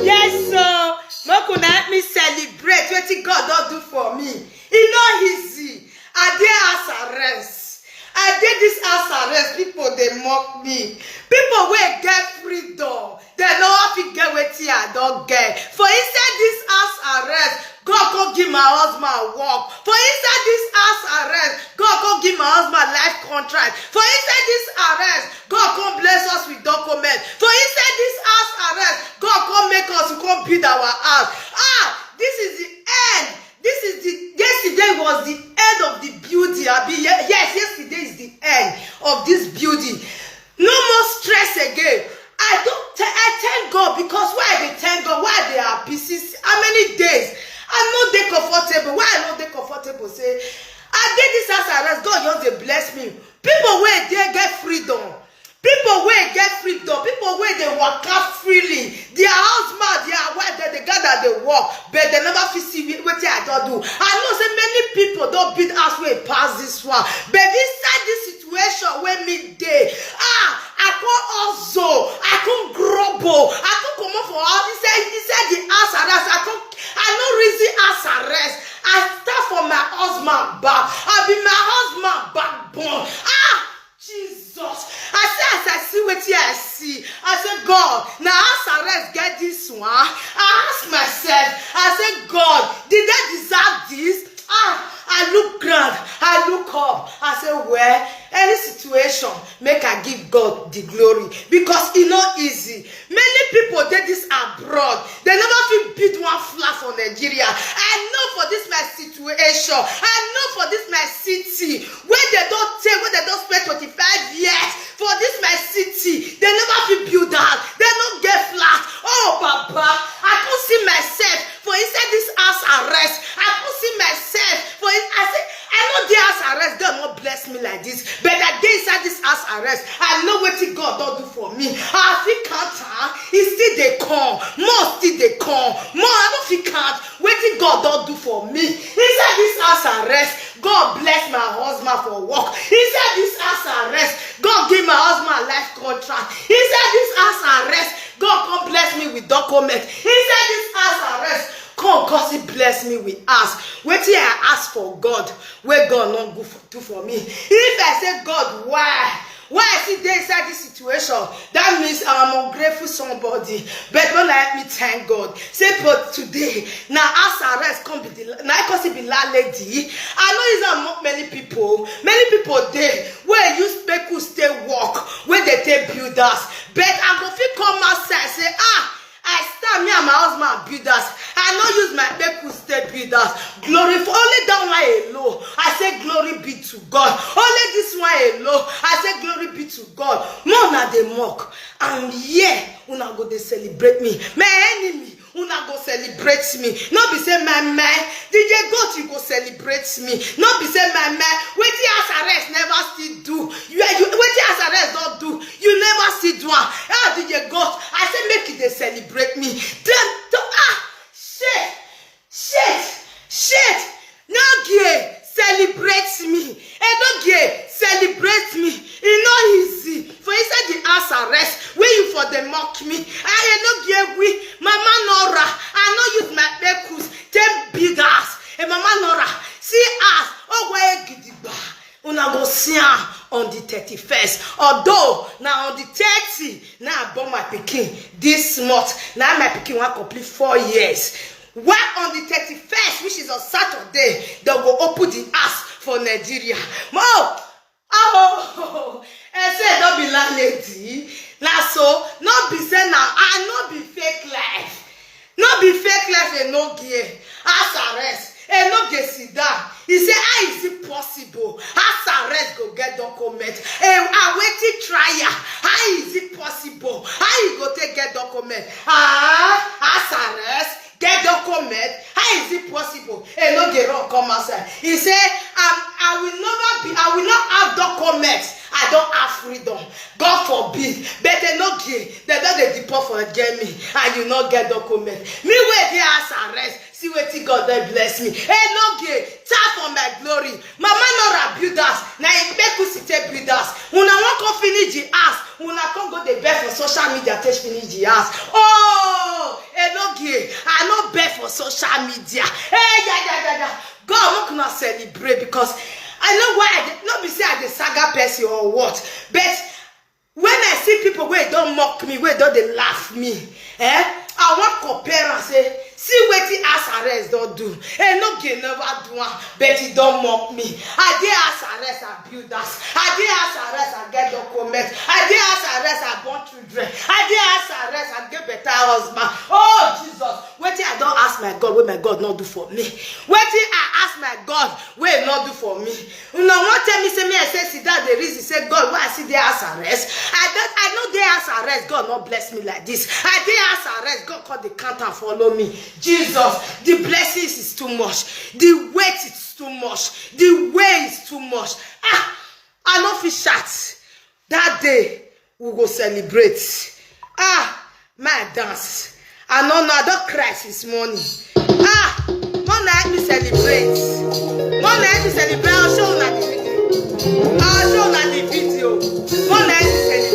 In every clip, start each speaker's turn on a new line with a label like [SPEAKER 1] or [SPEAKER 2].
[SPEAKER 1] Yes, sir. me celebrate what God don't do for me. It's not easy. I did house arrest. I did this house arrest. People they mock me. People will get freedom. They know if you get what I don't get. For inside this house arrest, God go give my husband work. For inside this house arrest, God go give my husband life contract. For inside this arrest, God come bless us with documents. For inside this house arrest, God come make us to come build our house. This is the end. This is the yesterday was the end of the building. Yes, yesterday is the end of this building. No more stress again. I thank God because why they thank God? Why they are pieces? How many days? I know they comfortable. Why I know they comfortable? Say, I did this house arrest. God just they bless me. People where they get freedom. People where get freedom. People where they work out freely. Their husband, their wife, they gather, they work, but they never feel see what I don't do. I know so many people don't build us way past this one. But inside this situation where me day, I can't also, I can't grumble, I can't come up for all. He said the house arrest. I know reason house arrest. I start from my husband back. I be my husband backbone. Jesus. I say as I see what I see. I say God, now house arrest get this one. I ask myself. I say God, did I deserve this? I look grand. I look up. I say where any situation make I give God the glory because it's not easy. Many people did this abroad. They never feel beat one flag for Nigeria. I know for this my situation. I know for this my city where they don't take, where they don't spend 25 years for this my city. They never feel build out. They don't get flat. Oh, Papa, I can't see myself for inside this house arrest. I can't see myself for it. I say, I know the house arrest, God not bless me like this. But I dey inside this house arrest. I know what God don't do for me. I feel can't. He still they come. More still they come. More I don't feel can't. What God don't do for me. Inside this house arrest, God bless my husband for work. Inside this house arrest, God give my husband a life contract. Inside this house arrest, God come bless me with documents. Inside this house arrest, God he bless me with ask. Wait till I ask for God, where God not go do for me. If I say God, why? Why I see there inside this situation? That means I'm ungrateful somebody. But don't let me thank God. Say, but today, now house arrest come be the now because it be la lady. I know it's not many people. Many people there where you people stay walk, where they take builders. But I go fit come outside say, I stand me and my husband builders. I not use my people stay builders. Glory for only that one alone. I say glory be to God. Only this one alone. I say glory be to God. More na they mock. And yeah, una go they celebrate me. My enemy, una go celebrate me. Not be say my man, DJ God you go celebrate me. Not be say my man, wait till house arrest never still do. You wait till house arrest don't do. You never still do. DJ God, I say make it they celebrate me. Then shit. No gay celebrate me. No gay celebrate me. It's not easy. For inside the house arrest, where you for the mock me. I no gay we Mama Nora. I no use my bekus. 10 big ass. And Mama Nora, see us. Oh where gidigba. Una go see on the 31st. Although now on the 30, now I born my pikin this month. Now my pikin will complete 4 years. While on the 31st, which is on Saturday, they will open the house for Nigeria. I said don't be landlady. Now so not be say now I not be fake life. Not be fake life and no gear. House arrest. And no get sit down. He said, how is it possible? House arrest go get document. And I waiting trial. How is it possible? How you go take get document? House arrest, get document. How is it possible? And no get wrong come outside. He said, I will not have documents. I don't have freedom. God forbid. But they not get. They don't deport for get me. And you not get document. Me where they house arrest. See what God they bless me. Hey, no gay. Tap for my glory. Mama Nora builders. Now you make us sit builders. Una want to finish the house. Una can't go the bed for social media to finish the house. Oh, hey, no gay. I not beg for for social media. Hey, yeah. God, I'm not celebrate because I know why I not be say I the saga person or what, but when I see people where don't mock me, where don't they laugh me, I want compare and say, see what the arrest don't do. No game never do one, but he don't mock me. I did arrest and build us. I did arrest and get documents. I did arrest and born children. I did arrest and get better husband. Oh Jesus, what I don't ask my God, what my God not do for me. What I ask my God, what he not do for me. You know, one tell me, say me, I say, see that the reason, say God, why I see the arrest. I know the arrest, God not bless me like this. I did arrest, God call the count and follow me. Jesus, the blessings is too much. The weight is too much. The way is too much. I know fi shout. That day, we go celebrate. My dance. I don't cry this morning. One night we celebrate. One night we celebrate. I'll show you the video. One night we celebrate.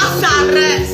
[SPEAKER 2] Asarres.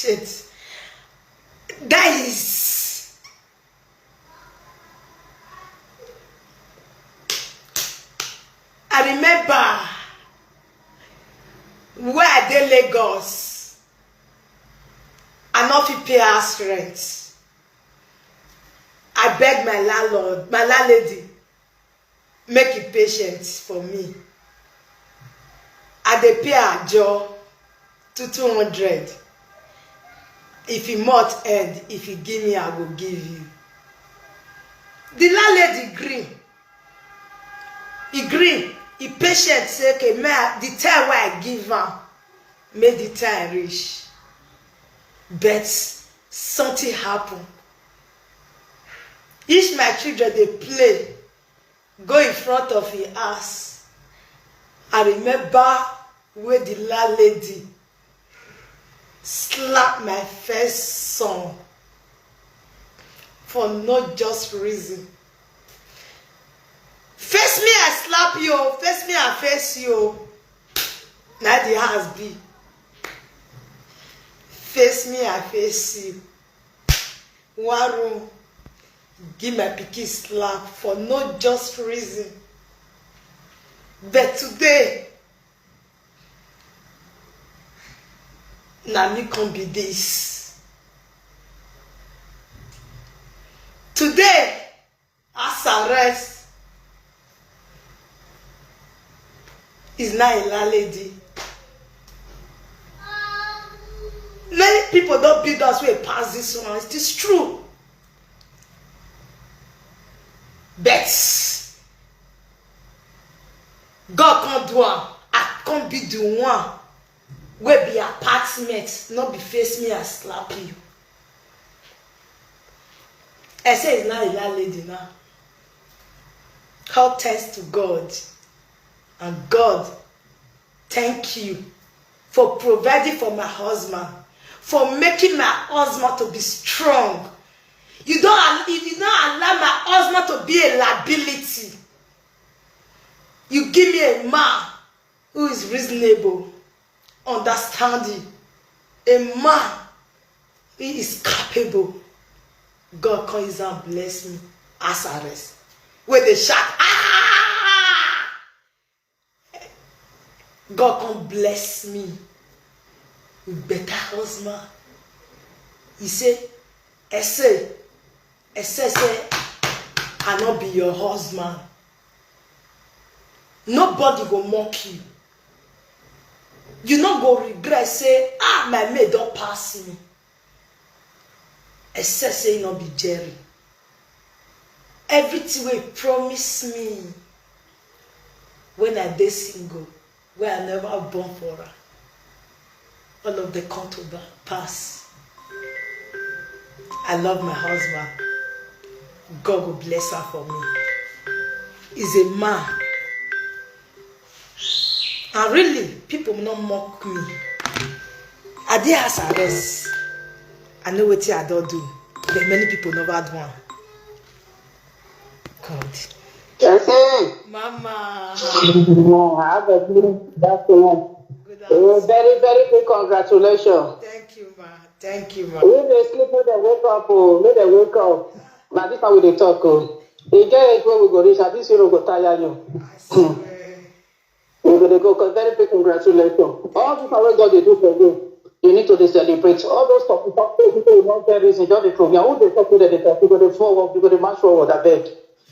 [SPEAKER 1] Shit. That is. I remember where I did Lagos. I not fit pay house rent. I begged my landlord, my landlady, make it patient for me. I dey pay her job to 200. If you month end, if you give me, I will give you. The landlady gree. He gree. He patient say, okay, the time where I give her, make the time reach. But something happen. Each my children they play, go in front of his house. I remember where the landlady slapped my first son for no just reason. Face me, I slap you. Face me, I face you. Now the house be. Face me, I face you. One room, give my pikin slap for no just reason. But today, now me can be this. Today, as arrest is not a landlady. Many people don't build us way past this one. It is true. But God can't do it. I can't be the one where be apartment, not be face me and slap you. I say it's not a landlady now. How thanks to God. And God, thank you for providing for my husband, for making my husband to be strong. You did not allow my husband to be a liability. You give me a man who is reasonable, understanding, a man who is capable. God comes and bless me as arrest. When they shout, ah! God can bless me with better husband. He say, say, I not be your husband. Nobody will mock you. You not go regret, say, my maid don't pass me. Say, you not be Jerry. Everything will promise me when I dey single, where I never born for her. All of the come to pass. I love my husband. God will bless her for me. He's a man. And really, people will not mock me. I did house arrest. I know what I don't do. But many people never do one. God. Mama.
[SPEAKER 2] I have a good afternoon. Very, very big congratulations.
[SPEAKER 1] Thank you, ma. Thank you, ma.
[SPEAKER 2] When they sleep, when they wake up, when they wake up. But this time we dey talk. They get it where we go reach. At this year we go tire you.
[SPEAKER 1] I swear.
[SPEAKER 2] We go go. Cause very big congratulations. All this time God they do for you, you need to celebrate. All those talk people who don't get reason, just the program. Who they talk to they talk. You go to forward. You go to march forward. I beg.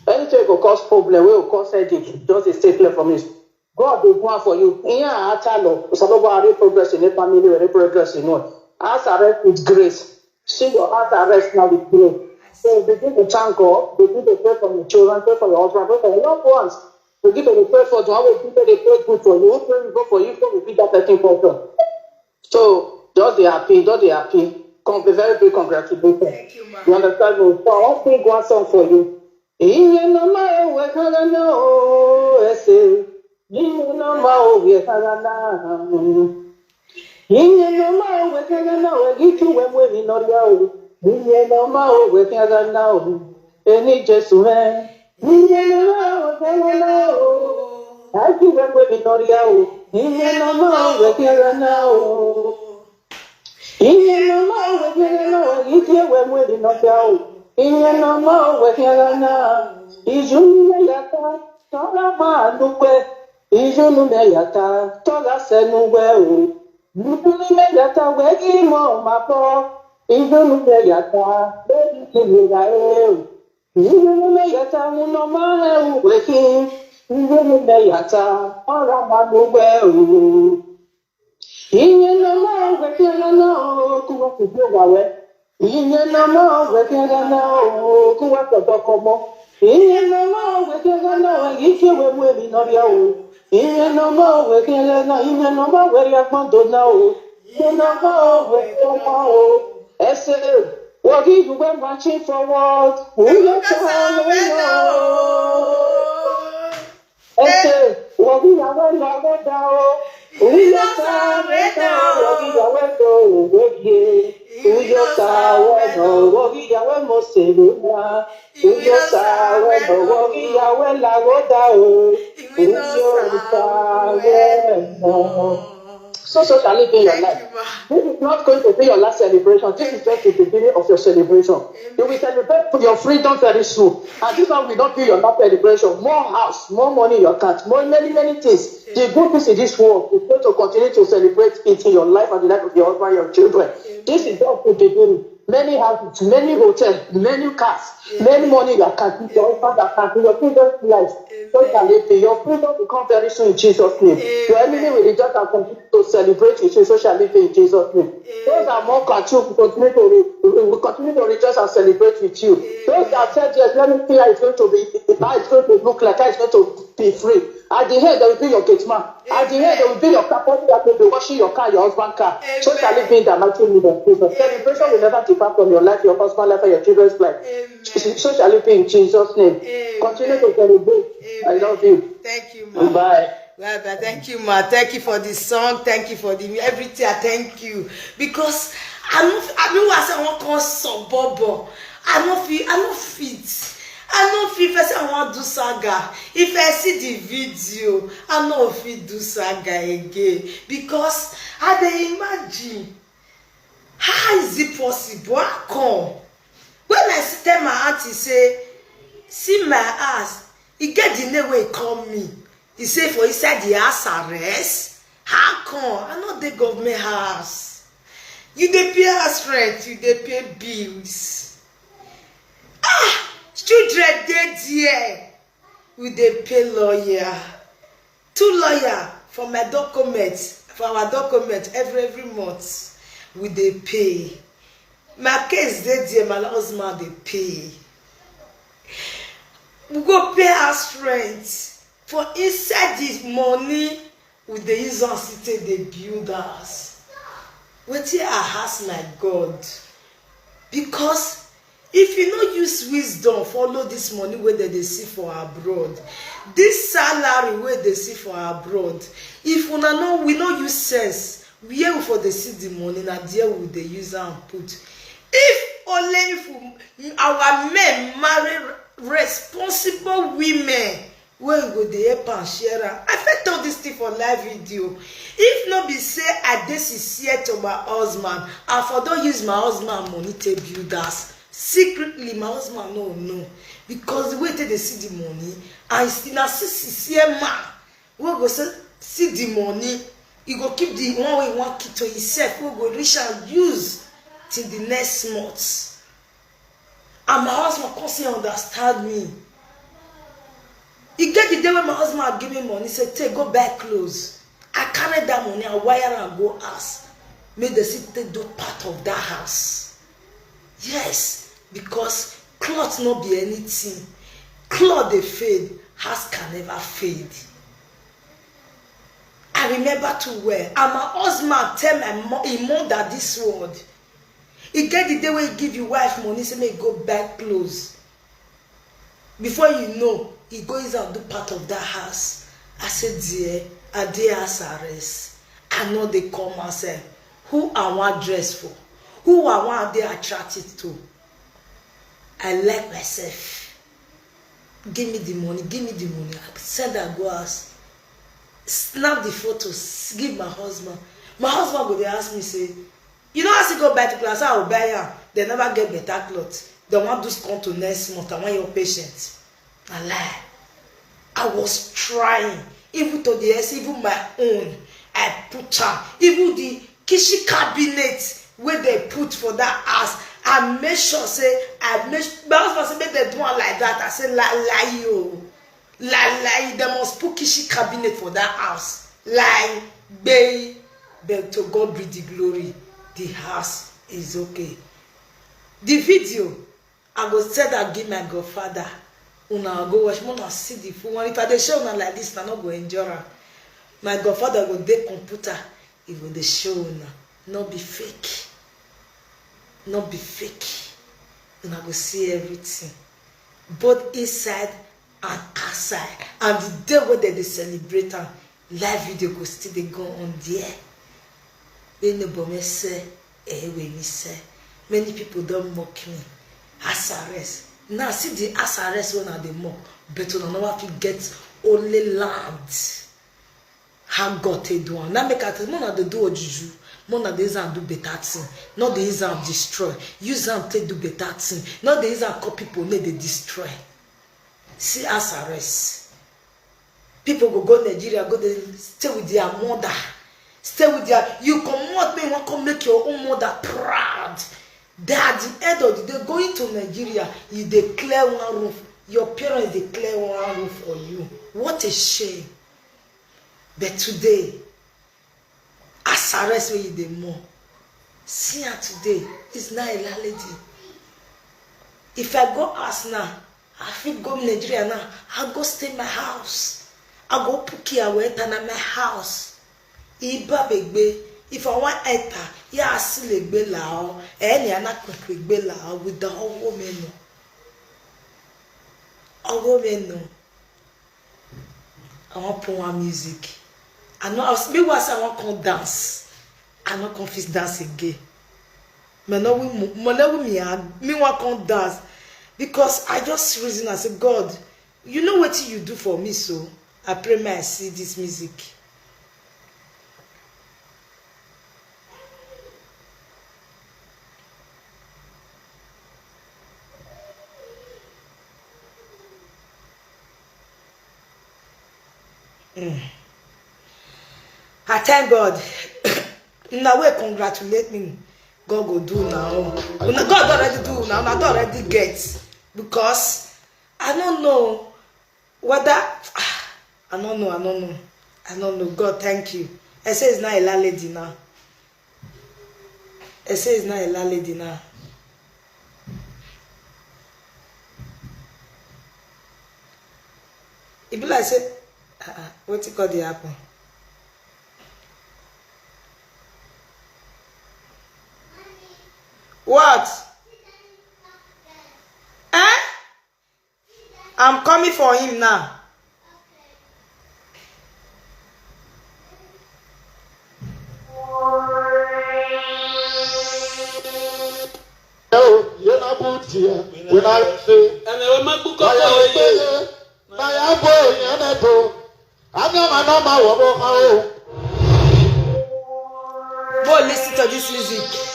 [SPEAKER 2] Anything will cause problem. We will cause headache. Just stay clear from this. God will go for you. Yeah, I tell you. So nobody progress in the family. Any progress in one. House arrest with grace. See your house arrest now with grace. So begin to thank God. Begin to pray for your children. Pray for your husband. Pray for your loved ones. Begin to pray for them. How people they pray good for you. Who pray go for you? So repeat that 13 person. So just be happy. Just be happy. Be very big congratulations.
[SPEAKER 1] Thank you, ma.
[SPEAKER 2] You understand me? So I want to sing one song for you. Inye no ma we kagana o ese. Inye no ma we kagana. Inye no ma we kagana we gitu we mwe inoria o. Inye no ma we kagana o. Eni Jesu me. Inye no ma we kagana o. Aki we mwe inoria o. Inye no ma we kagana o. Inye no more we no we get we no go. Inye no more we na. Ijuni me yata tola ma nuwe. Ijuni me yata tola se nuwe o. Ijuni me yata we gi mo ma po. Ijuni me yata we gi mi ga e. Ijuni me yata no ma e we ki. Ijuni me yata tola ma nuwe o. Inye no more we no kuwa kuwa Inye no more we no kuwa komo. Inye no more we no ife we no bia o. Inye no more we no inye no more we ya kondo na o. Inye no more we no ese what give you when marching forward. We no ese what give you when go down. We no So shall it be in your life. This is not going to be your last celebration. This is just the beginning of your celebration. You will celebrate for your freedom very soon. And this one will not be your last celebration. More house, more money in your account, more many things. The good things in this world is going to continue to celebrate it in your life and the life of your husband, your children. This is just the beginning. Many houses, many hotels, many cars, many money in your account, your husband's account, in your children's life. So shall it be. Your freedom will come very soon in Jesus' name. Your enemy will rejoice and continue to celebrate with you. So shall it be in Jesus' name. Those that mock at you will continue to rejoice and celebrate with you. Those that said, yes, let me see how it's going to be, how it's going to look like, how it's going to be free. At the end, there will be your gate man. At the end, there will be your car that will be washing your car, your husband's car. So shall it be in the mighty name of Jesus. Celebration will never depart from your life, your husband's life, and your children's life. So shall it be in Jesus' name. Continue to celebrate. I love you.
[SPEAKER 1] Thank you, ma.
[SPEAKER 2] Bye.
[SPEAKER 1] Well, thank you, ma. Thank you for the song. Thank you for the everything. I thank you because I want to so bobo. I don't fit. I know if I want to do saga. If I see the video, I know if I do saga again because I dey imagine how is it possible? How come? When I tell my auntie say, see my ass, he get the name where he call me. He say for inside the house arrest. How come? I know the government house. You dey pay house rent, you dey pay bills. Children dey there. We dey pay lawyer. 2 lawyers for my documents, for our document every month. We dey pay. My case dey there, my husband dey pay. We go pay house rent. For inside this money, we dey use am take dey build house. Wetin I ask my God? Because if you no use wisdom follow this money wey dem dey see for abroad, this salary wey dey see for abroad, if una no we no use sense, where we for dey see the money, na there we dey use am put. If only if our men marry responsible women wey go dey help am share am. I fit tell this thing for live video. If no be say I dey sincere to my husband, I for don use my husband money to build house. Secretly, my husband no know because the way they see the money, and still na sincere man we go see the money, he go keep the one wey he wan keep to himself, we go reach and use till the next month. And my husband come say understand me. He get the day when my husband give me money, say take go buy clothes. I carry that money and wire and go ask, make the city do part of that house. Yes. Because cloth no be anything. Cloth dey fade, house can never fade. I remember too well. And my husband tell my mother this word. He get the day when he give you wife money, say make go buy clothes. Before you know, he goes and do part of that house. I said, dear, I dey house arrest. I know they come and say, who I want dress for? Who I want they attracted to? I like myself. Give me the money, give me the money. I said I go ask. Snap the photos, give my husband. My husband go dey ask me, say, You know, as you go back to class, I will buy her. They never get better clothes. They want to come to next month. I want your patience. I lie. I was trying. Even to the S, even my own. I put her. Even the kitchen cabinet where they put for that house. I make sure, say, my husband say, make they do one like that. I say, lie, yo. Lie. They must put kitchen cabinet for that house. Lie. Bay. But to God be the glory. The house is okay. The video, I go say that give my godfather. Una go watch, una see the full one. If I dey show una like this, I no go enjoy her. My godfather go dey computer. He go dey show una. Not be fake. Not be fake. Una go see everything. Both inside and outside. And the day where they celebrate am, live video go still dey go on there. Then the bomb say, when me say, many people don't mock me. SRS. Now see the SRS when are the mock. But on know if you get only land. How God they do. Now make at more they do juju. More than they do better thing. Not the easy and destroy. Use them to do better thing. Not the easy and call people need they destroy. See SRS. People go Nigeria, go they stay with their mother. Stay with their, you come out, me want to make your own mother proud. That at the end of the day, going to Nigeria, you declare one roof. Your parents declare one roof for you. What a shame. But today, as a rest where you dey more. See her today, it's not a lady. If I go ask now, I feel go Nigeria now, I'll go stay in my house. I'll go puki away and my house. Iba begbe, if I want enter, yeah, still a be lao, any other quick be lao with the whole woman. A woman, no. I want power music. I know I want to dance. I know confess dance again. Me want to dance because I just reason I say God, you know what you do for me, so I pray may I see this music. I thank God. Now we congratulate me. God go do now. God already do now. I don't already get because I don't know whether I don't know. God, thank you. I say it's not a lady now. I say it's not a lady now. It be like say, what you call the apple? What? I'm coming for him now.
[SPEAKER 3] No, you're not good here. We're not saying. And I will book up. I am going. I'm not
[SPEAKER 1] Go listen to this music.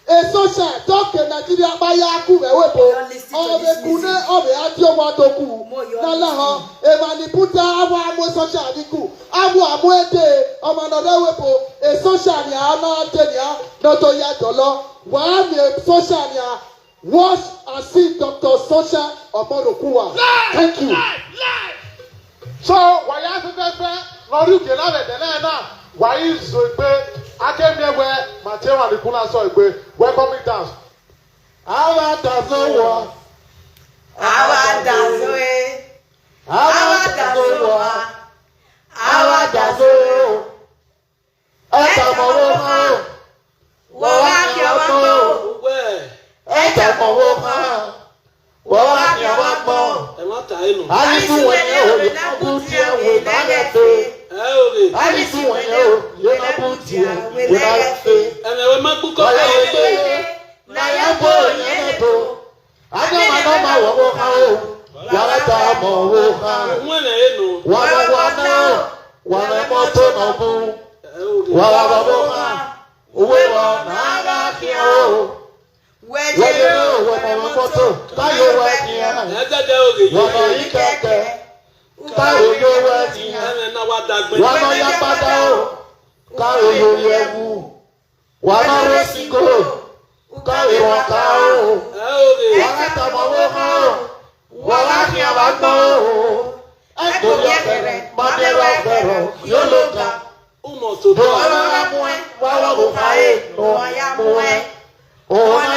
[SPEAKER 3] a social talk in Nigeria by Yaku, all the Kune, all the Atiomadoku, Nalaha, Emaniputa, Awa, social Diku, Awa, Amuete, Amanodawepo, a social Yama, Tenia, Notoya Dolo, one social wash and see Dr. Social Omodokuwa. Thank you. So, why are you there? Why is I came here where my Tewa the Kuna so igbe. Welcome me dance. Awa dazowa.
[SPEAKER 1] Awa dazoe.
[SPEAKER 3] Awa dazowa. Awa dazo. Eta mowo.
[SPEAKER 1] Wọ́n kí ọwọ́ gbọ́.
[SPEAKER 3] Eta mowo. Wọ́n kí ọwọ́ gbọ́. Alisu wenye o na butia we nagafe. Alisu wenye o na butia we nagafe.
[SPEAKER 4] Emewe mabuko
[SPEAKER 3] na yabo yeneto. Ada manoma wo ha o. Yarata mo wo ha.
[SPEAKER 4] Mwene enu.
[SPEAKER 3] Wana moto no bu. Wala babo ha. Uwe wa naga kio. Wejero wana moto. Tayo wa kia. Wana ikeke. Tayo yo wa kia. Wana yapata o. Tayo yo yewu. Wana resiko. Tayo wa kao. Wana tamawo ha. Wana kia wako. Eko yakere. Madera vero. Yoloka. Wala mwe. Wala bukae. Wala mwe. Ona